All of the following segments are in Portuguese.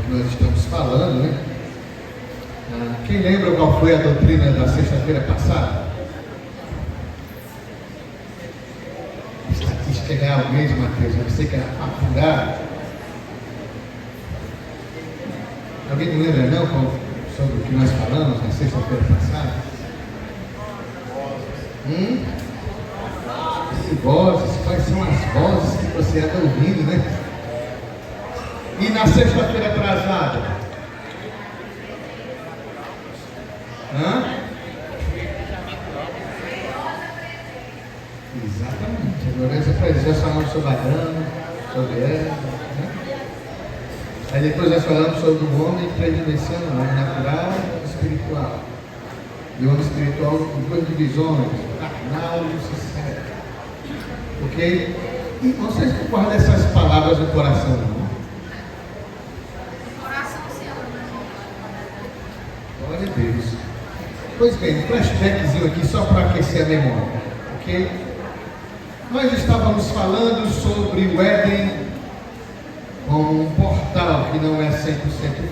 que nós estamos falando, né? Quem lembra qual foi a doutrina da sexta-feira passada? Estatística é real mesmo, Mateus. Eu sei que era apurado. Alguém não lembra não sobre o que nós falamos na sexta-feira passada? E vozes, quais são as vozes que você anda ouvindo, né? E na sexta-feira atrasada? Exatamente. Agora você faz, já falamos sobre Adão, sobre Eva, né? Aí depois nós falamos sobre o homem predilenciando o homem natural e espiritual. E o homem espiritual com duas divisões, carnal e sincero. Ok? E vocês não guardam essas palavras no coração, não? Glória a Deus. Pois bem, um flashbackzinho aqui só para aquecer a memória. Ok? Nós estávamos falando sobre o Éden como um portal que não é 100%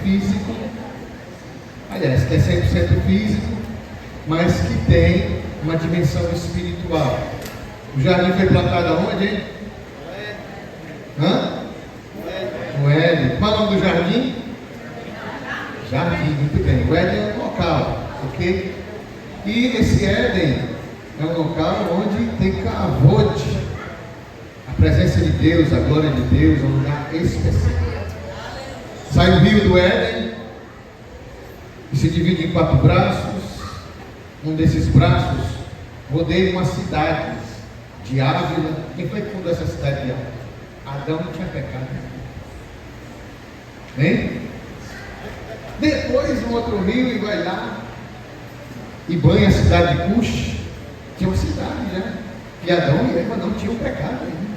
físico, aliás, que é 100% físico, mas que tem uma dimensão espiritual. O jardim foi plantado aonde, hein? No Éden. Qual é o nome do jardim? Jardim, muito bem. O Éden é um local, ok? E esse Éden é um local onde tem cavote. A presença de Deus, a glória de Deus, é um lugar especial. Sai o rio do Éden e se divide em 4 braços. Um desses braços rodeia uma cidade de Ávila. Quem foi que fundou essa cidade de Ávila? Adão não tinha pecado. Hein? Depois um outro rio e vai lá e banha a cidade de Cush. Tinha uma cidade já. E Adão e Eva não tinham pecado ainda.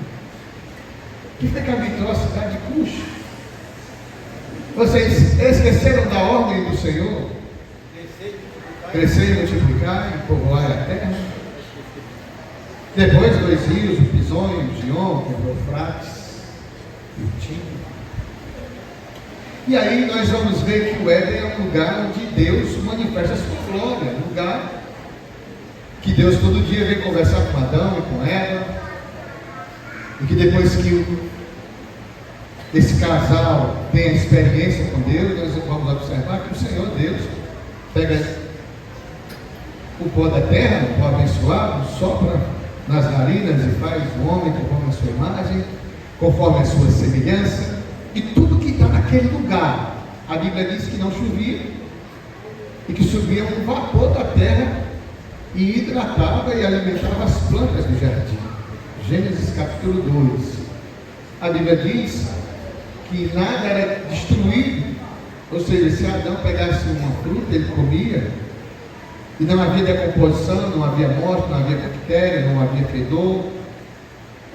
Que foi que habitou a cidade de Cush? Vocês esqueceram da ordem do Senhor? Crescer e multiplicar e povoar a terra. Depois 2 rios, o Pison e o Gion, que é o Eufrates e o Tigre. E aí nós vamos ver que o Éden é um lugar onde Deus manifesta a sua glória, um lugar que Deus todo dia vem conversar com Adão e com Eva, e que depois que esse casal tem a experiência com Deus, nós vamos observar que o Senhor Deus pega o pó da terra, o pó abençoado, sopra nas narinas e faz o homem conforme a sua imagem, conforme a sua semelhança, e tudo que está naquele lugar, a Bíblia diz que não chovia, e que subia um vapor da terra, e hidratava e alimentava as plantas do jardim. Gênesis capítulo 2. A Bíblia diz que nada era destruído, ou seja, se Adão pegasse uma fruta, ele comia, e não havia decomposição, não havia morte, não havia bactéria, não havia fedor.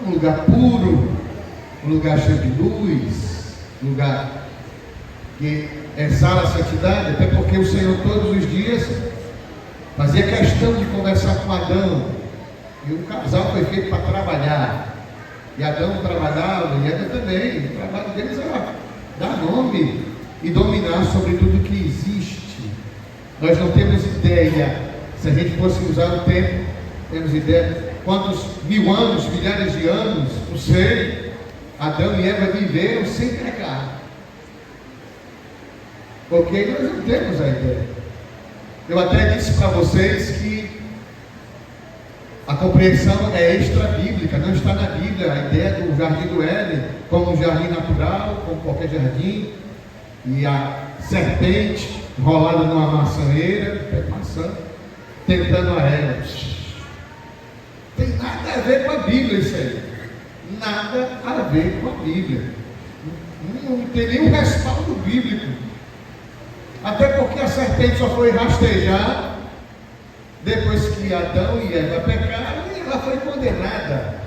Um lugar puro, um lugar cheio de luz, um lugar que exala a santidade, até porque o Senhor todos os dias fazia questão de conversar com Adão, e o casal foi feito para trabalhar, e Adão trabalhava, e Eva também. O trabalho deles era dar nome e dominar sobre tudo que existe. Nós não temos ideia, se a gente fosse usar o tempo, temos ideia quantos 1000 anos, milhares de anos, não sei, Adão e Eva viveram sem pecar. Porque nós não temos a ideia. Eu até disse para vocês que a compreensão é extra-bíblica, não está na Bíblia a ideia do jardim do Éden como um jardim natural, como qualquer jardim, e a serpente enrolada numa maçaneira, pé de maçã, tentando a Eva. Tem nada a ver com a Bíblia isso aí. Nada a ver com a Bíblia. Não tem nenhum respaldo bíblico. Até porque a serpente só foi rastejar depois que Adão e Eva pecaram, e ela foi condenada.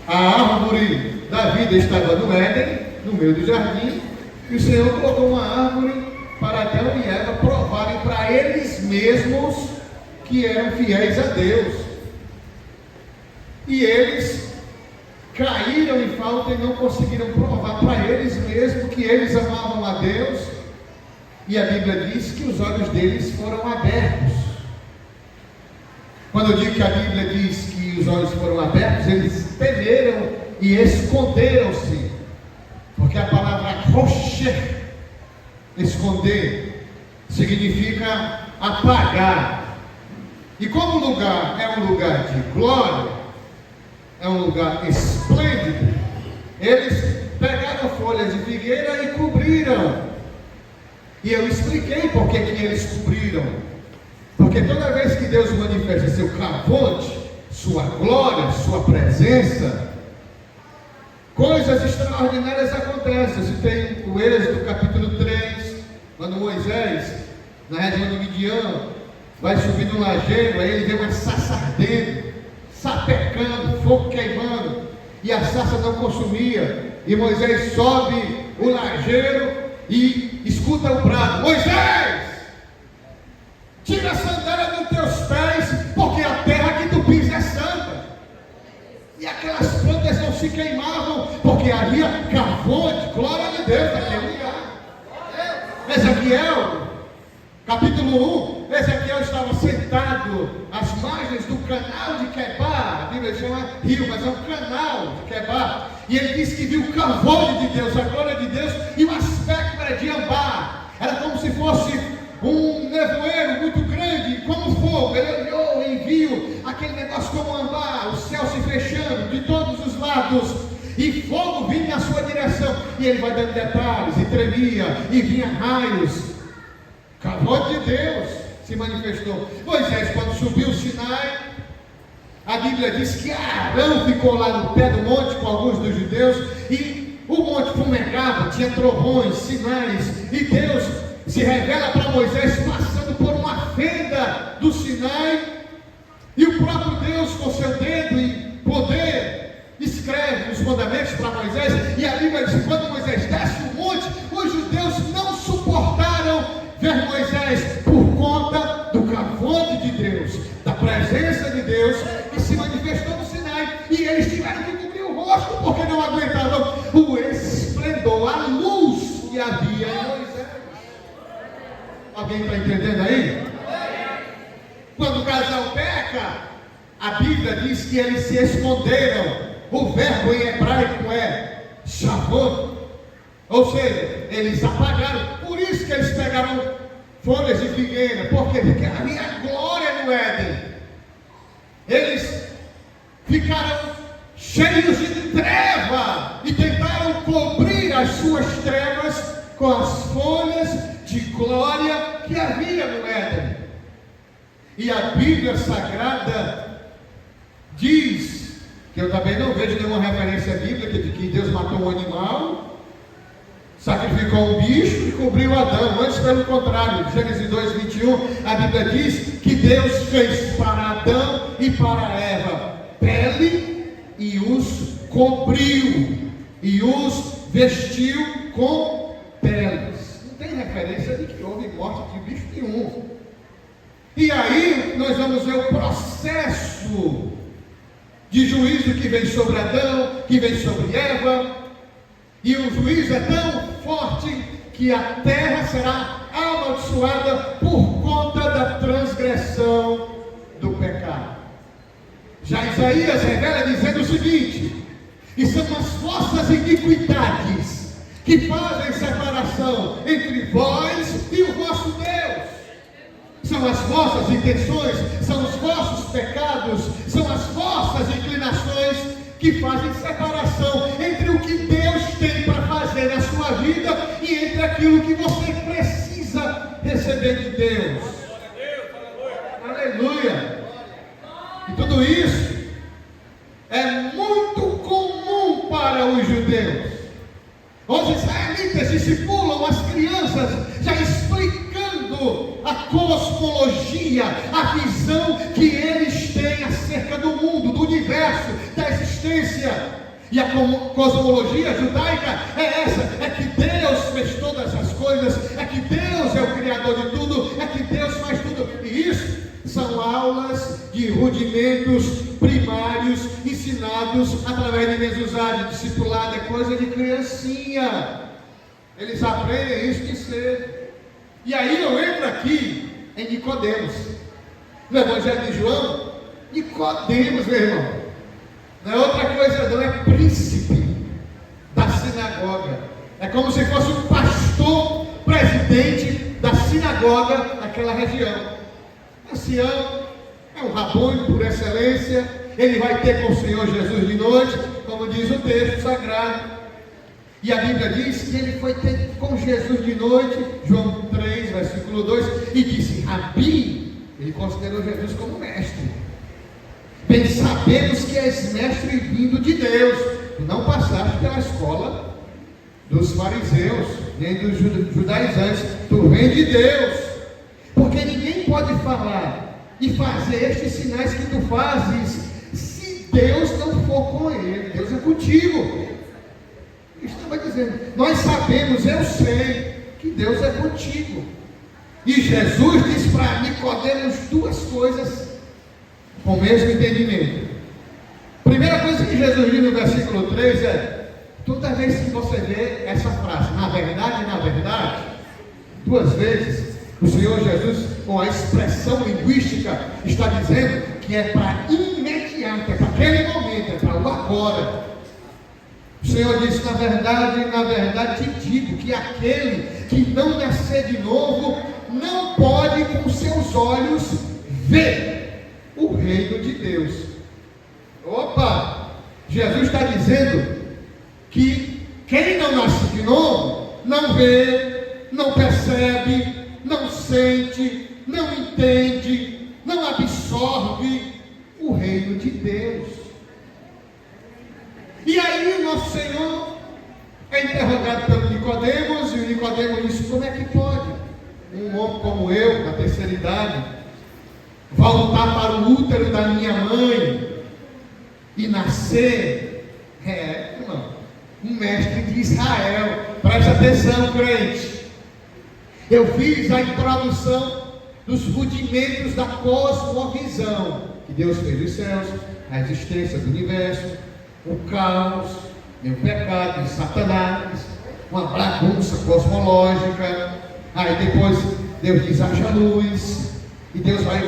A árvore da vida estava no Éden, no meio do jardim, e o Senhor colocou uma árvore para Adão e Eva provarem para eles mesmos que eram fiéis a Deus. E eles caíram em falta e não conseguiram provar para eles mesmos que eles amavam a Deus. E a Bíblia diz que os olhos deles foram abertos. Quando eu digo que a Bíblia diz que os olhos foram abertos, eles temeram e esconderam-se. Porque a palavra rocher, esconder, significa apagar. E como o lugar é um lugar de glória, é um lugar esplêndido, eles pegaram folhas de figueira e cobriram. E eu expliquei por que eles cobriram. Porque toda vez que Deus manifesta seu cavote, sua glória, sua presença, coisas extraordinárias acontecem. Se tem o Êxodo capítulo 3, quando Moisés, na região de Midian, vai subir no lajeiro, aí ele vê uma sarça ardendo, sapecando, fogo queimando, e a sarça não consumia. E Moisés sobe o lajeiro e escuta o brado: Moisés, tira a sandália dos teus pés, porque a terra que tu pisa é santa. E aquelas plantas não se queimavam, porque havia cavote, glória de Deus naquele lugar. Ezequiel, capítulo 1, Ezequiel estava sentado às margens do canal de Quebar. A Bíblia chama rio, mas é um canal de Quebar. E ele disse que viu o cavote de Deus, a glória de Deus, e o aspecto era de ambar. Era como se fosse um nevoeiro muito grande, como fogo. Ele olhou e viu aquele negócio como ambar, o céu se fechando de todos os lados, e fogo vinha na sua direção. E ele vai dando detalhes, e tremia, e vinha raios. Cavote de Deus se manifestou. Moisés, quando subiu o Sinai, a Bíblia diz que Arão ficou lá no pé do monte com alguns dos judeus, e o monte fumegava, tinha trovões, sinais, e Deus se revela para Moisés passando por uma fenda do Sinai, e o próprio Deus com seu dedo e poder escreve os mandamentos para Moisés. E a Bíblia diz que quando Moisés desce o monte, os judeus não suportaram ver Moisés por conta do cavote de Deus, da presença de Deus que se manifestou no Sinai, e eles tiveram que cobrir o rosto porque não aguentavam o esplendor, a luz que havia em Moisés. Alguém está entendendo aí? Quando o casal peca, a Bíblia diz que eles se esconderam. O verbo em hebraico é shavot, ou seja, eles apagaram. Por isso que eles pegaram folhas de figueira. Por quê? Porque havia glória no Éden. Eles ficaram cheios de treva e tentaram cobrir as suas trevas com as folhas de glória que havia no Éden. E a Bíblia Sagrada diz, que eu também não vejo nenhuma referência bíblica de que Deus matou um animal, sacrificou um bicho e cobriu Adão. Antes, pelo contrário, Gênesis 2:21, a Bíblia diz que Deus fez para Adão e para Eva pele e os cobriu e os vestiu com peles. Não tem referência de que houve morte de bicho nenhum. E aí nós vamos ver o processo de juízo que vem sobre Adão, que vem sobre Eva. E o juízo é tão forte que a terra será amaldiçoada por conta da transgressão do pecado. Já Isaías revela dizendo o seguinte: e são as vossas iniquidades que fazem separação entre vós e o vosso Deus. São as vossas intenções, são os vossos pecados, são as vossas inclinações que fazem separação entre o que Deus tem para fazer na sua vida e entre aquilo que você precisa receber de Deus. Aleluia! E tudo isso é muito comum para os judeus. Os israelitas discipulam as crianças, já explicando a cosmologia, a visão que eles têm acerca do mundo, do universo, da existência. E a cosmologia judaica é essa: é que Deus fez todas as coisas, é que Deus é o Criador de tudo, é que Deus faz tudo. E isso são aulas de rudimentos primários primários ensinados através de mesuzade, discipulado, é coisa de criancinha. Eles aprendem isso de cedo. E aí eu entro aqui em Nicodemos. No Evangelho de João, Nicodemos, meu irmão, não é outra coisa não, é príncipe da sinagoga. É como se fosse um pastor presidente da sinagoga daquela região. Ancião, é um rabone por excelência. Ele vai ter com o Senhor Jesus de noite, como diz o texto sagrado. E a Bíblia diz que ele foi ter com Jesus de noite, João 3, versículo 2, e disse: Rabi. Ele considerou Jesus como mestre. Bem sabemos que és mestre vindo de Deus. Tu não passaste pela escola dos fariseus, nem dos judaizantes. Tu vem de Deus. Porque ninguém pode falar e fazer estes sinais que tu fazes, se Deus não for com ele. Deus é contigo. Estava dizendo, nós sabemos, eu sei, que Deus é contigo. E Jesus disse para Nicodemos duas coisas com o mesmo entendimento. Primeira coisa que Jesus diz no versículo 3 é: toda vez que você vê essa frase, na verdade, duas vezes, o Senhor Jesus, com a expressão linguística, está dizendo que é para imediato, é para aquele momento, é para o agora. O Senhor disse: na verdade te digo que aquele que não nascer de novo não pode com seus olhos ver o reino de Deus. Opa! Jesus está dizendo que quem não nasce de novo não vê, não percebe, não sente, não entende, não absorve o reino de Deus. E aí o nosso Senhor é interrogado pelo Nicodemos, e o Nicodemos diz: como é que pode um homem como eu, na terceira idade, voltar para o útero da minha mãe e nascer? Irmão, um mestre de Israel, presta atenção, crente. Eu fiz a introdução dos rudimentos da cosmovisão, que Deus fez os céus, a existência do universo, o caos, o pecado de Satanás, uma bagunça cosmológica. Aí depois Deus diz: haja luz, e Deus vai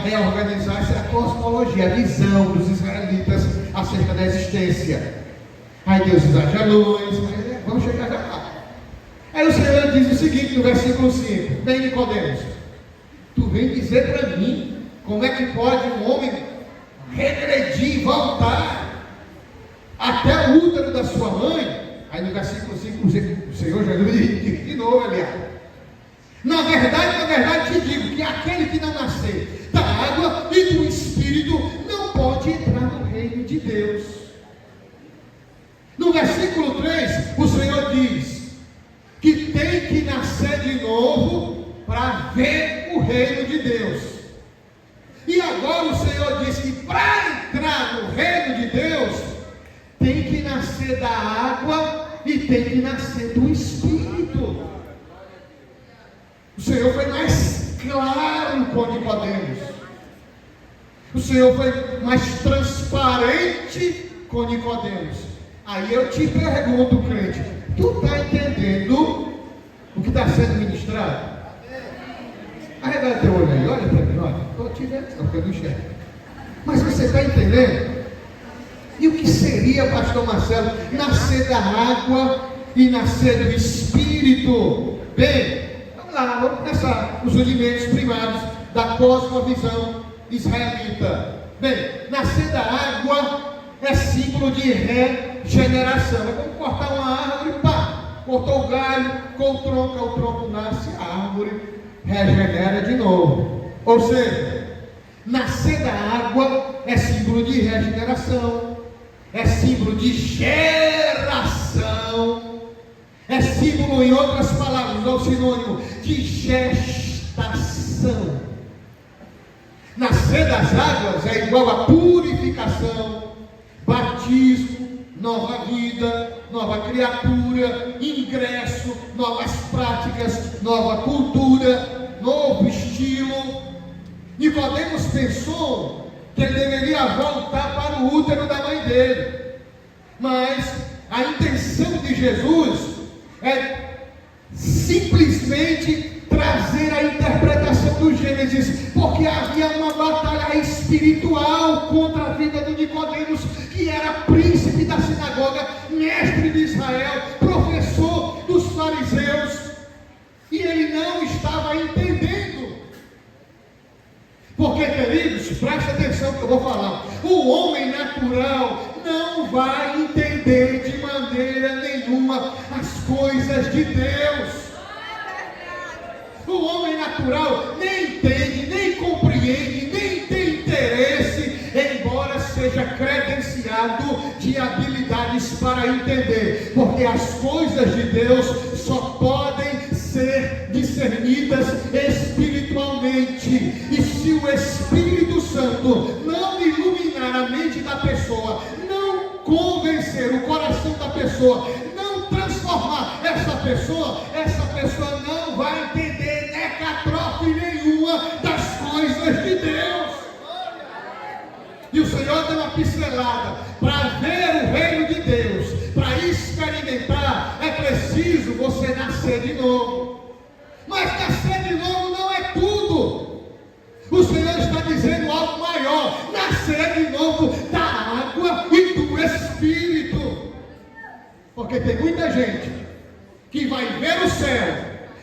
reorganizar essa cosmologia, a visão dos israelitas acerca da existência. Aí Deus diz: haja luz, vamos chegar já lá. Aí o Senhor diz o seguinte no versículo 5: bem, Nicodemos, tu vem dizer para mim como é que pode um homem regredir e voltar até o útero da sua mãe? Aí no versículo 5 o Senhor Jesus diz de novo, aliás: na verdade te digo que aquele que não nascer da água e do Espírito não pode entrar no reino de Deus. No versículo 3 o Senhor diz que tem que nascer de novo para ver o reino de Deus. E agora o Senhor diz que para entrar no reino de Deus tem que nascer da água e tem que nascer do Espírito. O Senhor foi mais claro com Nicodemos. O Senhor foi mais transparente com Nicodemos. Aí eu te pergunto, crente, tu está entendendo o que está sendo ministrado? Arregala teu olho aí, olha para mim, olha. Estou te vendo, porque eu não enxergo. Mas você está entendendo? E o que seria, pastor Marcelo, nascer da água e nascer do Espírito? Bem, vamos lá, vamos começar os rudimentos primários da cosmovisão israelita. Bem, nascer da água é símbolo de regeneração. É como cortar uma árvore, pá, cortou o galho, com o tronco nasce, a árvore regenera de novo. Ou seja, nascer da água é símbolo de regeneração, é símbolo de geração, é símbolo, em outras palavras, ou sinônimo, de gestação. Nascer das águas é igual a purificação, batismo, nova vida, nova criatura, ingresso, novas práticas, nova cultura, novo estilo. Nicodemos pensou que ele deveria voltar para o útero da mãe dele. Mas a intenção de Jesus é simplesmente trazer a interpretação do Gênesis, porque havia uma batalha espiritual contra a vida de Nicodemos, que era príncipe da sinagoga, mestre de Israel, professor dos fariseus, e ele não estava entendendo. Porque, queridos, preste atenção que eu vou falar, o homem natural não vai entender de maneira nenhuma as coisas de Deus. O homem natural nem entende, nem compreende, nem tem interesse, embora seja credenciado de habilidades para entender, porque as coisas de Deus só podem ser discernidas espiritualmente, e se o Espírito Santo não iluminar a mente da pessoa, não convencer o coração da pessoa, não transformar essa pessoa não vai entender necatrofe nenhuma das coisas de Deus. E o Senhor deu uma pincelada: para ver o reino de Deus, para experimentar, é preciso você nascer de novo. Mas nascer de novo não é tudo. O Senhor está dizendo algo maior: nascer de novo da água e do Espírito. Porque tem muita gente que vai ver o céu,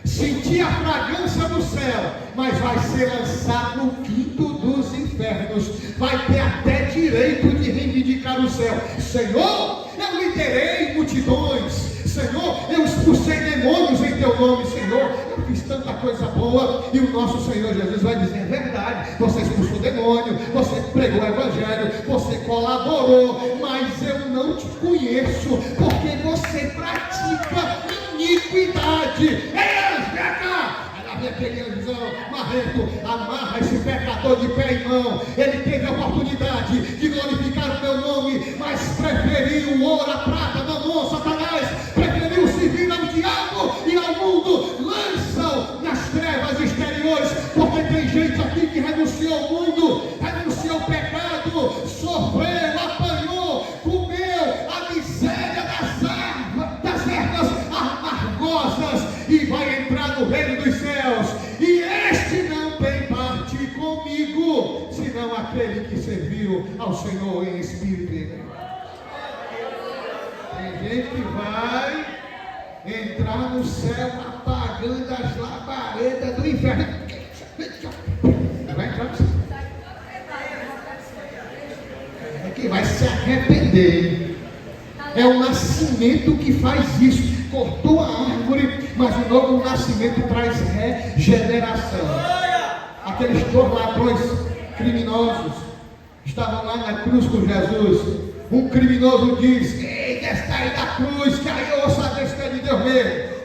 sentir a fragrância do céu, mas vai ser lançado no quinto dos infernos, vai ter até direito de reivindicar o céu. Senhor, eu liderei multidões, Senhor, eu expulsei demônios em teu nome, Senhor, eu fiz tanta coisa boa. E o nosso Senhor Jesus vai dizer: é verdade, você expulsou demônio, você pregou o evangelho, você colaborou, mas eu não te conheço, porque você pratica iniquidade. Ei, vem cá! Vem aquele anjão marrento, amarra esse pecador de pé e mão. Ele teve a oportunidade de glorificar o meu nome, mas preferiu o ouro, a prata, mamon, Satanás, preferiu servir ao diabo e ao mundo. Lançam nas trevas exteriores, porque tem gente aqui que renunciou ao mundo, renunciou ao pecado, sofreu, apanhou, comeu a miséria das ervas amargosas e vai entrar no reino dos céus. E este não tem parte comigo, senão aquele que serviu ao Senhor em espírito e em verdade. Tem gente que vai entrar no céu apagando as labaredas do inferno. Vai entrar no céu. É que vai se arrepender. É o nascimento que faz isso. Cortou a árvore, mas o novo nascimento traz regeneração. Aqueles dois ladrões criminosos estavam lá na cruz com Jesus. Um criminoso diz: ei, desce aí da cruz, que aí eu ouço a Deus que é de Deus mesmo.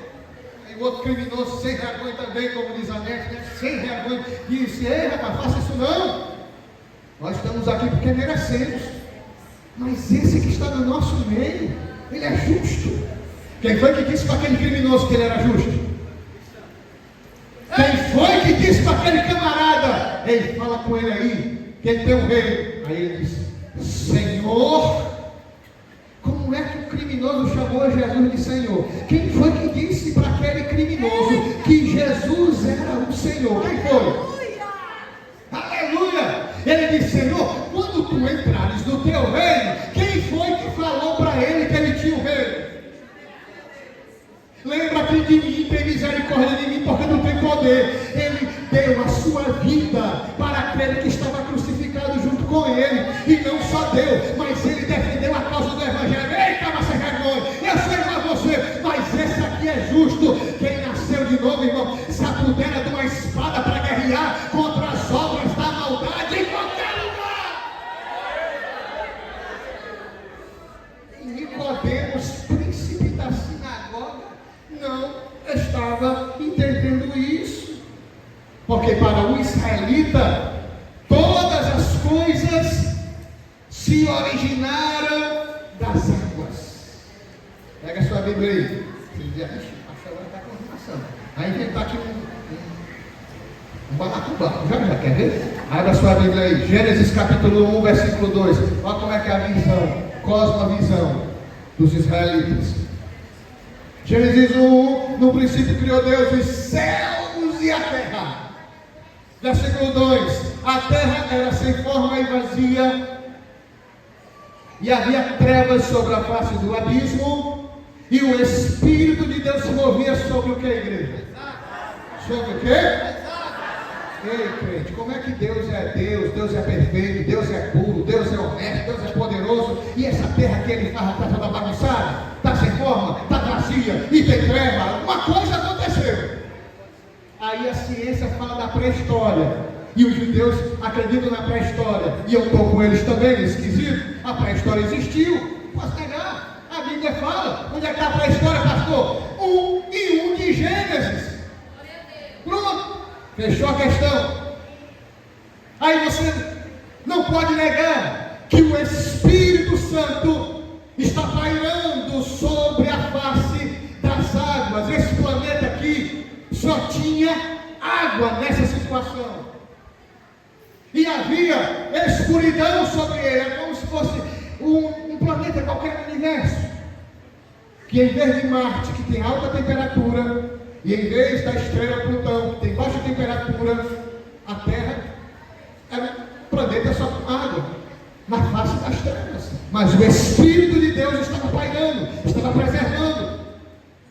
E o outro criminoso, sem vergonha também, como diz a Nete, né? Sem vergonha, disse: ei, rapaz, faça isso não. Nós estamos aqui porque merecemos. Mas esse que está no nosso meio, ele é justo. Quem foi que disse para aquele criminoso que ele era justo? Quem foi que disse para aquele camarada: ei, fala com ele aí, que ele tem um rei? Aí ele disse: Senhor. Como é que o criminoso chamou Jesus de Senhor? Quem foi que disse para aquele criminoso que Jesus era o Senhor? Quem foi? Aleluia! Ele disse: Senhor, quando tu entrares no teu reino, quem foi que falou para ele que ele tinha o reino? Lembra-te de mim, tem misericórdia de mim, porque não tem poder. Ele deu a sua vida para aquele que estava crucificado junto com ele, e não só deu, mas ele defendeu a causa do evangelho. Eita, mas sem vergonha, eu sei igual a você, mas esse aqui é justo. Quem nasceu de novo, irmão, se apodera de uma espada para guerrear contra as obras da maldade em qualquer lugar. E Nicodemos, príncipe da sinagoga, não estava entendendo isso, porque para o israelita todas as coisas se originaram das águas. Pega a sua Bíblia aí. Você diz: a senhora está com informação. Vai inventar aqui um balacubá. Já quer ver? Abra sua Bíblia aí, Gênesis capítulo 1, versículo 2. Olha como é que é a visão, cosmovisão dos israelitas. Gênesis 1, no princípio criou Deus os céus e a terra. Versículo 2, a terra era sem forma e vazia, e havia trevas sobre a face do abismo, e o Espírito de Deus se movia sobre o que, igreja? Sobre o quê? Ei, crente, como é que Deus é Deus? Deus é perfeito, Deus é puro, Deus é honesto, Deus é poderoso, e essa terra que ele faz está toda bagunçada, está sem forma, está vazia, e tem treva. Uma coisa aconteceu. Aí a ciência fala da pré-história, e os judeus acreditam na pré-história, e eu estou com eles também nesse quesito. A pré-história existiu, posso negar, a Bíblia fala. Onde é que está a pré-história, pastor? 1 de Gênesis. Pronto. Fechou a questão. Aí você não pode negar que o Espírito Santo está pairando sobre a face das águas. Esse planeta aqui só tinha água nessa situação. E havia escuridão sobre ele. É como se fosse um planeta qualquer do universo. Que em vez de Marte, que tem alta temperatura, e em vez da estrela Plutão, que tem baixa temperatura, a Terra era um planeta só com água, na face das trevas. Mas o Espírito de Deus estava pairando, estava preservando.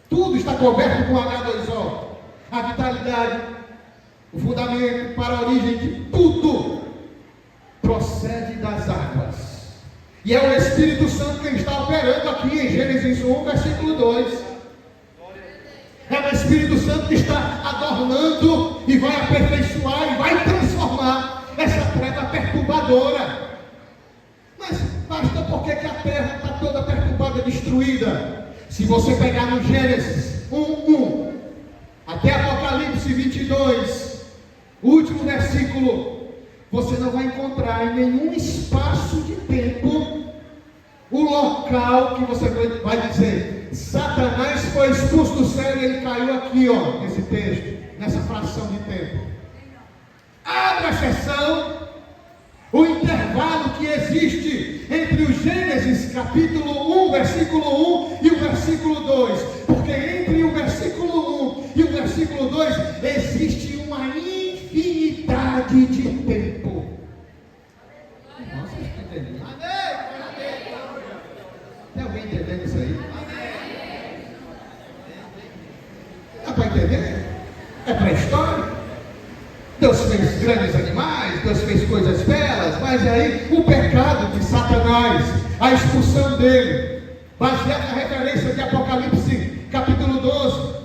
Tudo está coberto com H2O. A vitalidade, o fundamento para a origem de tudo procede das águas. E é o Espírito Santo quem está operando aqui em Gênesis 1, versículo 2. É o Espírito Santo que está adornando e vai aperfeiçoar e vai transformar essa treva perturbadora. Mas basta porque que a terra está toda perturbada, destruída. Se você pegar no Gênesis 1 até Apocalipse 22, o último versículo, você não vai encontrar em nenhum espaço de tempo o local que você vai dizer: Satanás foi expulso do céu e ele caiu aqui, ó, nesse texto, nessa fração de tempo. Abra a exceção, o intervalo que existe entre o Gênesis capítulo 1, versículo 1 e o versículo 2, porque entre o versículo 1 e o versículo 2 existe uma infinidade de tempo. Nossa, você está entendendo? Tem alguém entendendo isso aí? Dá para entender? É pré-história. Deus fez grandes animais, Deus fez coisas belas, mas aí o pecado de Satanás, a expulsão dele, baseado na referência de Apocalipse capítulo 12,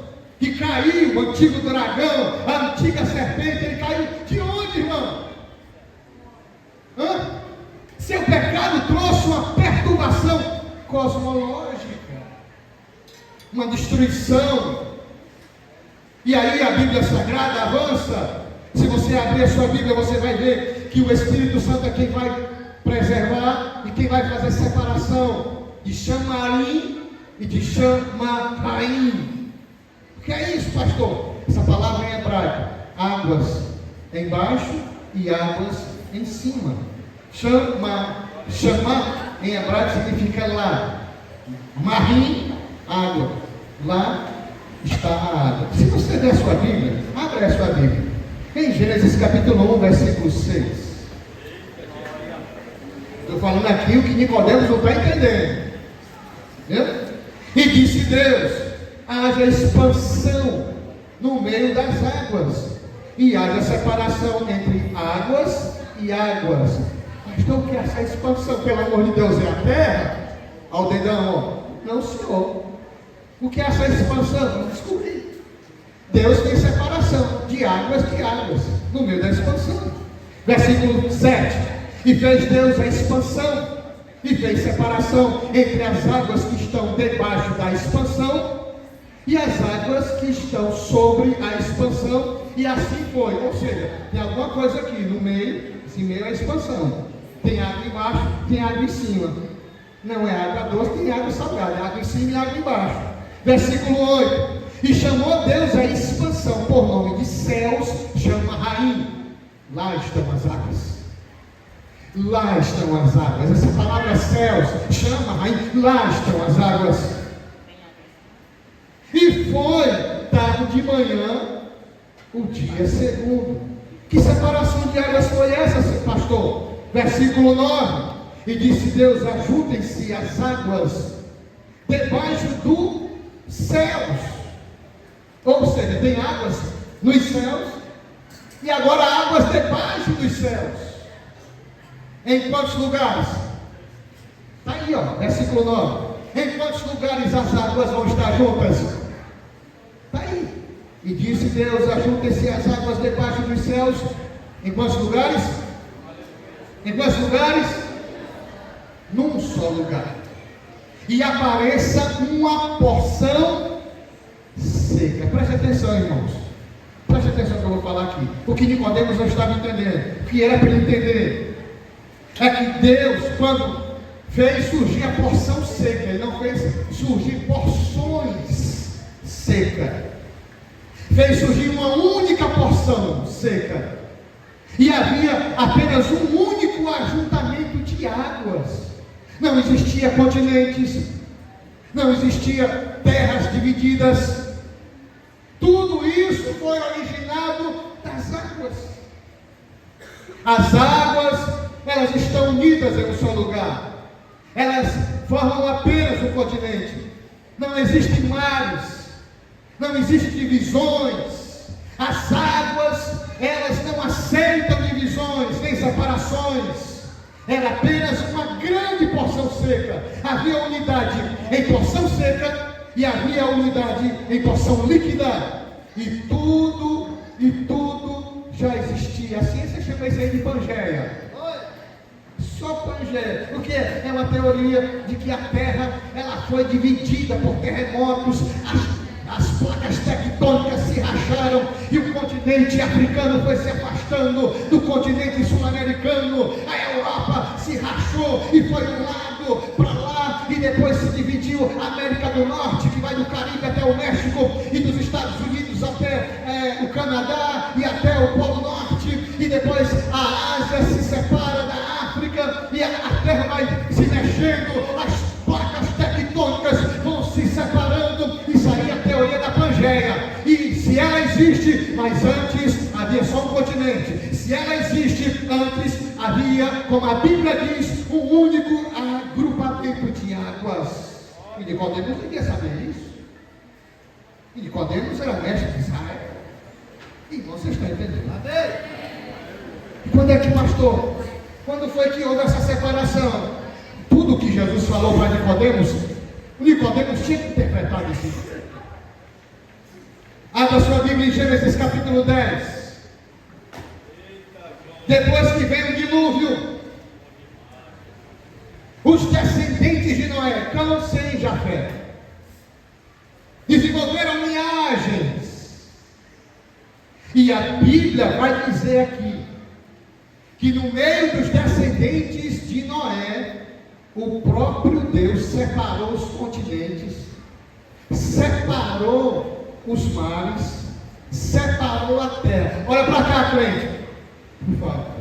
que caiu o antigo dragão, a antiga serpente, ele caiu de onde, irmão? Seu pecado trouxe uma perturbação cosmológica, uma destruição. E aí a Bíblia Sagrada avança. Se você abrir a sua Bíblia, você vai ver que o Espírito Santo é quem vai preservar e quem vai fazer separação de Chamarim e de Chamaraim. O que é isso, pastor? Essa palavra em hebraico: águas embaixo e águas em cima. Chamar em hebraico significa lá. Marim, água. Lá está a água. Se você der a sua Bíblia, abra a sua Bíblia em Gênesis capítulo 1, versículo 6. Estou falando aqui o que Nicodemos não está entendendo. Entendeu? E disse Deus: haja expansão no meio das águas, e haja separação entre águas e águas. Então o que é essa expansão? Pelo amor de Deus, é a terra? Ao dedão, ó. Não, senhor. O que é essa expansão? Vamos descobrir. Deus tem separação de águas no meio da expansão. Versículo 7. E fez Deus a expansão, e fez separação entre as águas que estão debaixo da expansão e as águas que estão sobre a expansão, e assim foi. Ou seja, tem alguma coisa aqui no meio, esse meio é a expansão. Tem água embaixo, tem água em cima. Não é água doce, tem água salgada, é água em cima e água embaixo. Versículo 8. E chamou Deus a expansão por nome de céus, chama Raim. Lá estão as águas. Lá estão as águas. Essa palavra céus chama, aí, lá estão as águas. E foi tarde de manhã o dia segundo. Que separação de águas foi essa, pastor? Versículo 9. E disse Deus: ajuntem-se as águas debaixo dos céus. Ou seja, tem águas nos céus e agora águas debaixo dos céus. Em quantos lugares? Está aí, ó, versículo 9. Em quantos lugares as águas vão estar juntas? Está aí. E disse Deus: ajuntem-se as águas debaixo dos céus. Em quantos lugares? Em quantos lugares? Num só lugar. E apareça uma porção seca. Preste atenção, irmãos. Preste atenção no que eu vou falar aqui. O que Nicodemos não estava entendendo, o que era para ele entender, é que Deus, quando fez surgir a porção seca, Ele não fez surgir porções secas. Fez surgir uma única porção seca. E havia apenas um único ajuntamento de águas. Não existia continentes, não existia terras divididas. Tudo isso foi originado das águas. As águas, elas estão unidas em um só lugar. Elas formam apenas um continente. Não existem mares, não existem divisões. As águas, elas não aceitam divisões, nem separações. Era apenas uma grande porção seca. Havia unidade em porção seca e havia unidade em porção líquida. E tudo já existia. A ciência chama isso aí de Pangeia. Só Pangeia. Porque é uma teoria de que a Terra, ela foi dividida por terremotos. As placas tectônicas se racharam e o continente africano foi se afastando do continente sul-americano. A Europa se rachou e foi um lado para lá, e depois se dividiu a América do Norte, que vai do Caribe até o México, e dos Estados Unidos até o Canadá e até o Polo Norte, e depois a Ásia se separa da África e a Terra vai se mexendo, as placas tectônicas vão se separando. Isso aí é a teoria da Pangeia. E se ela existe, mas antes havia só um continente. Se ela existe, antes havia, como a Bíblia diz, um único agrupamento de águas. E Nicodemos devia saber isso. E Nicodemos era mestre de Israel. E você está entendendo? E quando é que, pastor? Quando foi que houve essa separação? Tudo que Jesus falou para Nicodemos, Nicodemos tinha que interpretar isso. Abra sua Bíblia em Gênesis capítulo 10. Depois que vem o dilúvio, os descendentes de Noé, Cã, Sem e Jafé, desenvolveram linhagens. E a Bíblia vai dizer aqui que no meio dos descendentes de Noé, o próprio Deus separou os continentes, separou os mares, separou a terra. Olha para cá, crente. Por favor.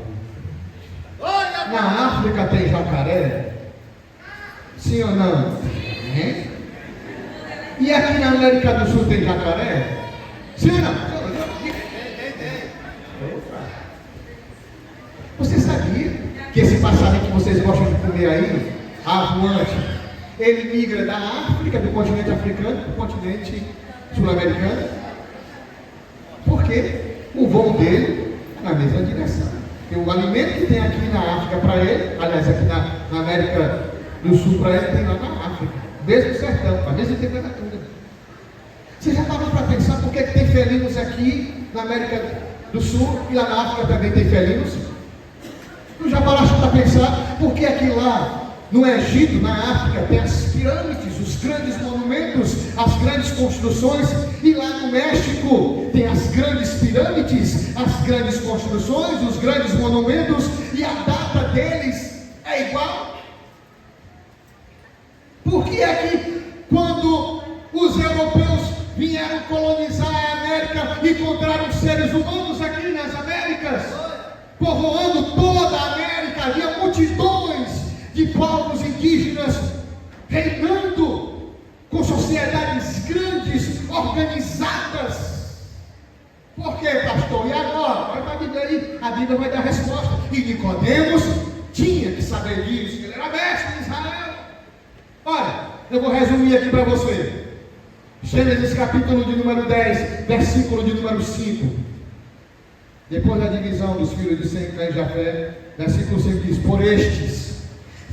Na África tem jacaré? Sim ou não? Hein? E aqui na América do Sul tem jacaré? Sim ou não? Você sabia que esse passarinho que vocês gostam de comer aí, avoante, ele migra da África, do continente africano, para o continente sul-americano? Porque o voo dele é na mesma direção. Porque o alimento que tem aqui na África para ele, aliás, aqui na América do Sul para ele, tem lá na África. Mesmo sertão, a mesma temperatura. Você já parou para pensar por que tem felinos aqui na América do Sul e lá na África também tem felinos? Tu já paraste para pensar por que aqui lá no Egito, na África, tem as pirâmides, os grandes monumentos, as grandes construções, e lá no México tem as grandes pirâmides, as grandes construções, os grandes monumentos, e a data deles é igual? Por que é que quando os europeus vieram colonizar a América, encontraram seres humanos aqui nas Américas? a Bíblia vai dar a resposta. E Nicodemos tinha que saber disso, ele era mestre de Israel. Olha, eu vou resumir aqui para você. Gênesis capítulo de número 10, versículo de número 5. Depois da divisão dos filhos de Sem, Cã e Jafé, versículo 5 diz: por estes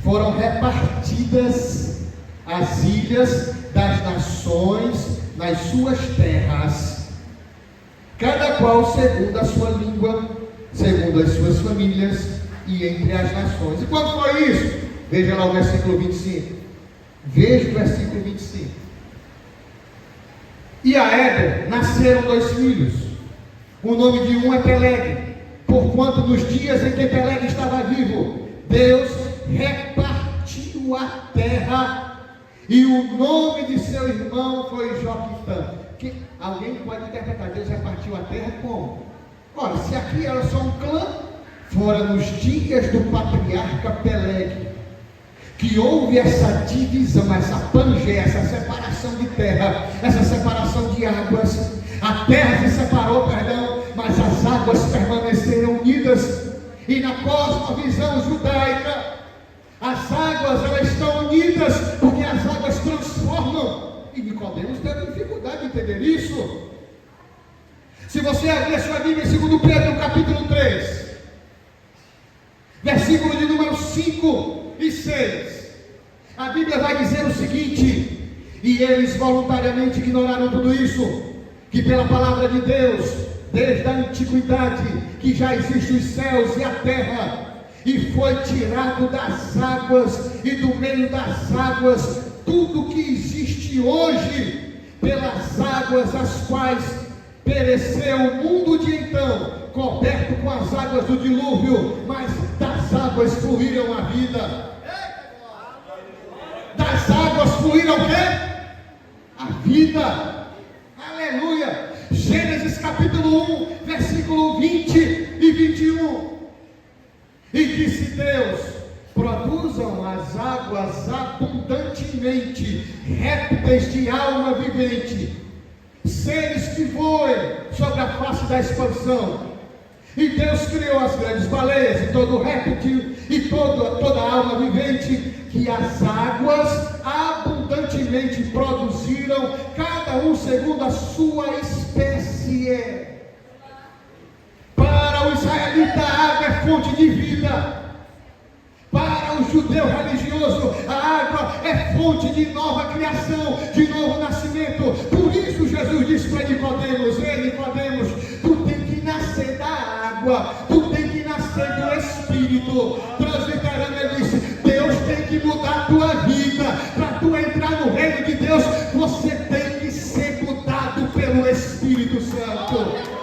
foram repartidas as ilhas das nações nas suas terras, cada qual segundo a sua língua, segundo as suas famílias e entre as nações. E quando foi isso? Veja lá o versículo 25. Veja o versículo 25. E a Éber nasceram 2 filhos. O nome de um é Peleg, porquanto nos dias em que Peleg estava vivo, Deus repartiu a terra, e o nome de seu irmão foi Joquitã. Alguém pode interpretar: Deus repartiu a terra como? Ora, se aqui era só um clã, fora nos dias do patriarca Peleg, que houve essa divisão, essa pangeia, essa separação de terra, essa separação de águas. A terra se separou, mas as águas permaneceram unidas. E na cosmovisão judaica, as águas elas estão unidas, porque as águas transformam. E Nicodemos teve dificuldade de entender isso. Se você abrir a sua Bíblia em 2 Pedro capítulo 3, versículo de número 5 e 6, a Bíblia vai dizer o seguinte: e eles voluntariamente ignoraram tudo isso, que pela palavra de Deus, desde a antiguidade, que já existem os céus e a terra, e foi tirado das águas, e do meio das águas, tudo que existe hoje, pelas águas as quais pereceu o mundo de então, coberto com as águas do dilúvio, mas das águas fluíram a vida. Das águas fluíram o quê? A vida. Aleluia. Gênesis capítulo 1, versículo 20 e 21. E disse Deus: produzam as águas abundantemente répteis de alma vivente, seres que voem sobre a face da expansão. E Deus criou as grandes baleias e todo réptil e toda alma vivente, que as águas abundantemente produziram, cada um segundo a sua espécie. Para o israelita, a água é fonte de vida. Para o judeu religioso, a água é fonte de nova criação, de novo nascimento. Por isso Jesus disse para Nicodemos: ei Nicodemos, tu tem que nascer da água, tu tem que nascer do Espírito. Transliterando, ele disse: Deus tem que mudar a tua vida. Para tu entrar no reino de Deus, você tem que ser mudado pelo Espírito Santo.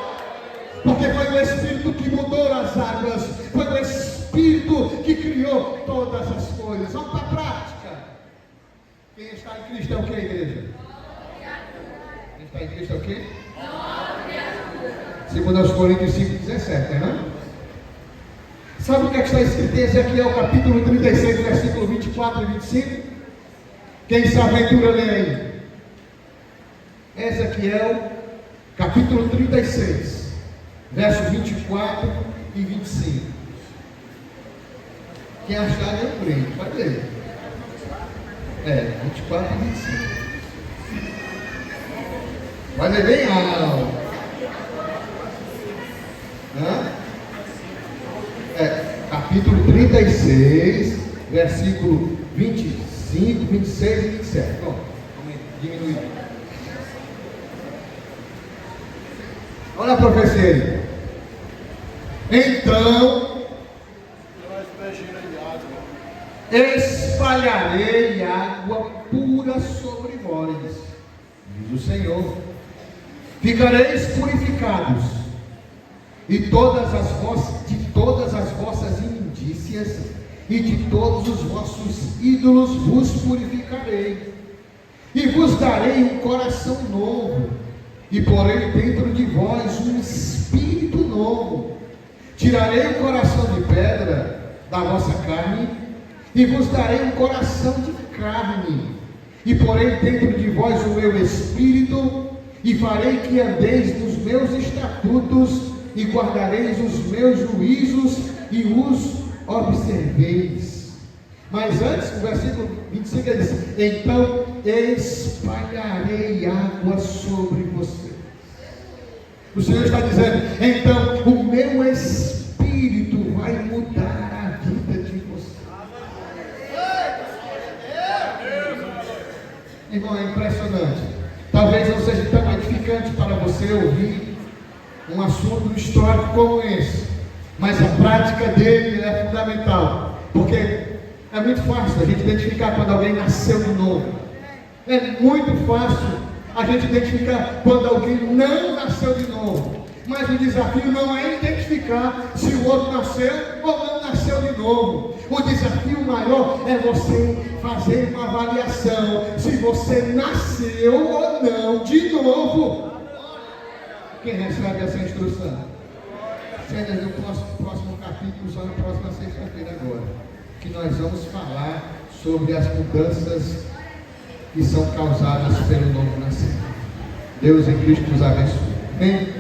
Porque foi o Espírito que mudou as águas, foi o Espírito que criou todas as coisas. Vamos para a prática. Quem está em Cristo é o que, igreja? Quem está em Cristo é o que? Segundo aos Coríntios 5,17, né? Sabe o que está escrito em Ezequiel capítulo 36, versículo 24 e 25? Quem se aventura lê aí? Ezequiel capítulo 36, versos 24 e 25. Quem achar é o crente, pode ler. 24 e 25. Vai ler bem alto. Capítulo 36, versículo 25, 26 e 27. Bom, diminui. Olha a profecia aí. Então espalharei água pura sobre vós, diz o Senhor. Ficareis purificados, e de todas as vossas imundícias e de todos os vossos ídolos vos purificarei, e vos darei um coração novo, e porei dentro de vós um espírito novo. Tirarei o coração de pedra da vossa carne, e vos darei um coração de carne, e porei dentro de vós o meu espírito, e farei que andeis nos meus estatutos, e guardareis os meus juízos e os observeis. Mas antes, o versículo 25 ele diz: então espalharei água sobre você. O Senhor está dizendo: então o meu Espírito vai mudar a vida de você. Irmão, é impressionante. Talvez não seja tão edificante para você ouvir um assunto histórico como esse, mas a prática dele é fundamental, porque é muito fácil a gente identificar quando alguém nasceu de novo. É muito fácil a gente identificar quando alguém não nasceu de novo. Mas o desafio não é identificar se o outro nasceu ou não nasceu de novo. O desafio maior é você fazer uma avaliação se você nasceu ou não de novo. Quem recebe essa instrução? Cenas do próximo capítulo, só na próxima sexta-feira agora, que nós vamos falar sobre as mudanças que são causadas pelo novo nascimento. Deus em Cristo nos abençoe. Amém?